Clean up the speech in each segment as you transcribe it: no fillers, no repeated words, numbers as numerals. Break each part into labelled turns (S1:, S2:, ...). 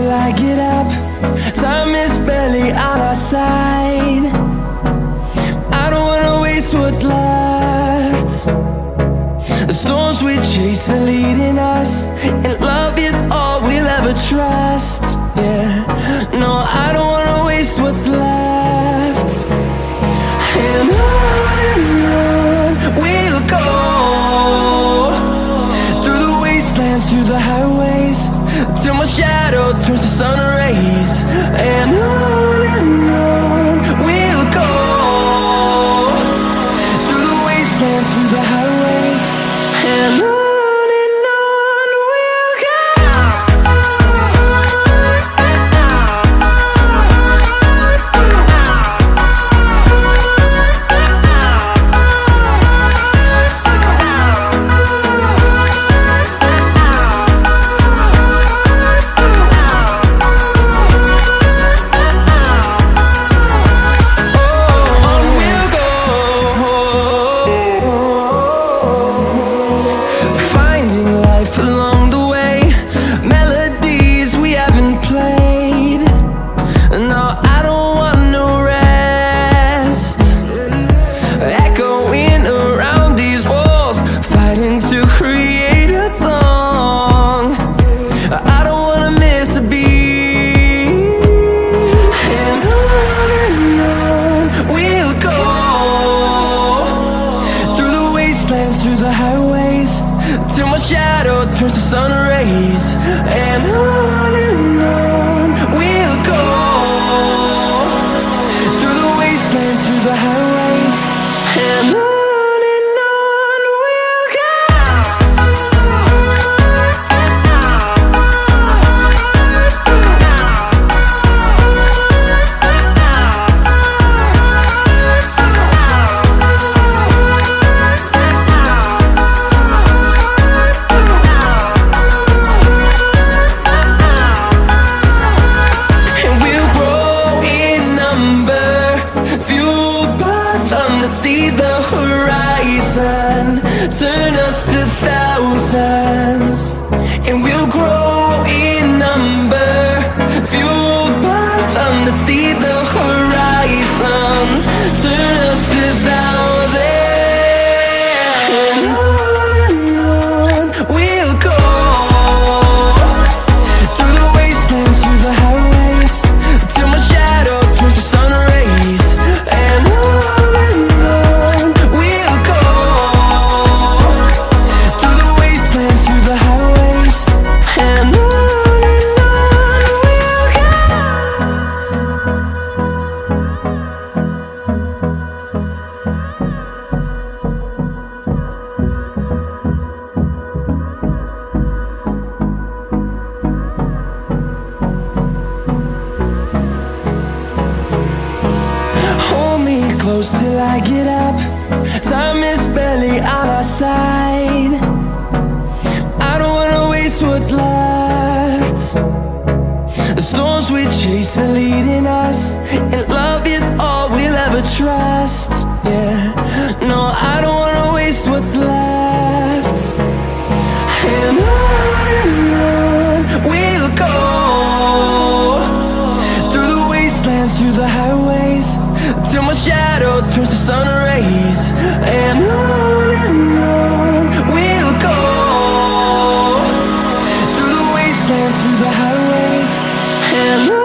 S1: till I get up. Time is barely on our side. I don't wanna waste what's left. The storms we chase are leading us, and love is all we'll ever trust. Yeah, no, I don't wanna waste what's left. And on we'll go, through the wastelands, through the highways, till my shadow turns to sun rays. And on we'll go, through the wastelands, through the highways, and on. Through the highways, till my shadow turns to sun rays. And on we'll go, through the wastelands, through the highways, and on we'll go. See the horizon, turn us to thousands, and we'll grow in number, fueled by them to see the horizon, turn us to thousands. And on we'll go, through the wastelands, through the highways, till my shadow turns to sun rays. And close till I get up. Time is barely on our side. I don't wanna waste what's left. The storms we chase are leading us, and love is all we'll ever trust. Yeah, no, I don't wanna waste what's left. And on we'll go, through the wastelands, through the highways, till my shadow turns to sun rays. And on we'll go, through the wastelands, through the highways, and on.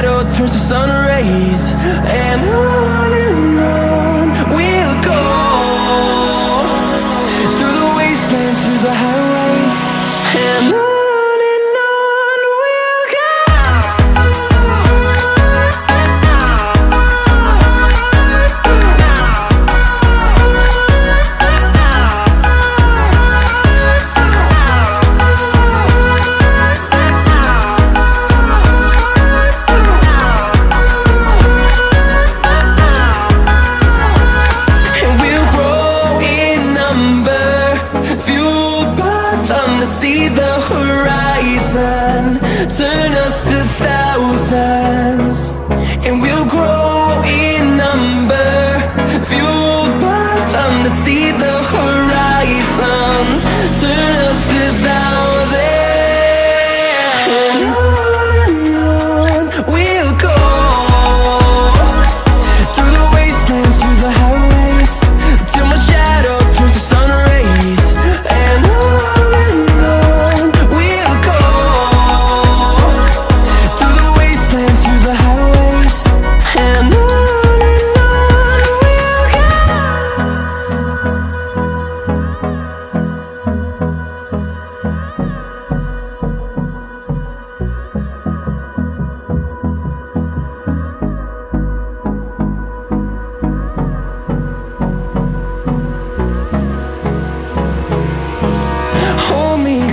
S1: shadow turns to sun rays. And on we'll go, through the wastelands, through the highways. And on we'll go. See the horizon turn us to thousands, and we'll grow in number, fueled by them to see the horizon turn us to thousands. And on we'll go, through the wastelands, through the highways, till my shadow turns to sun rays. And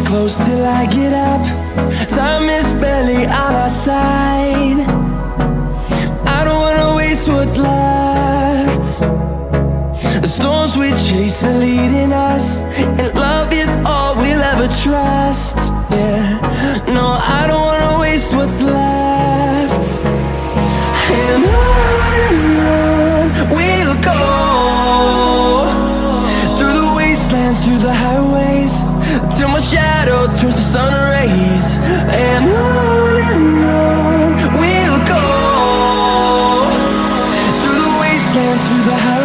S1: close till I get up. Time is barely on our side. I don't wanna waste what's left. The storms we chase are leading us, and love is all we'll ever trust. Yeah, no, I don't wanna waste what's left. And on we'll go, through the wastelands, through the highways, till my shadow turns to sun rays. And on we'll go, through the wastelands, through the highways.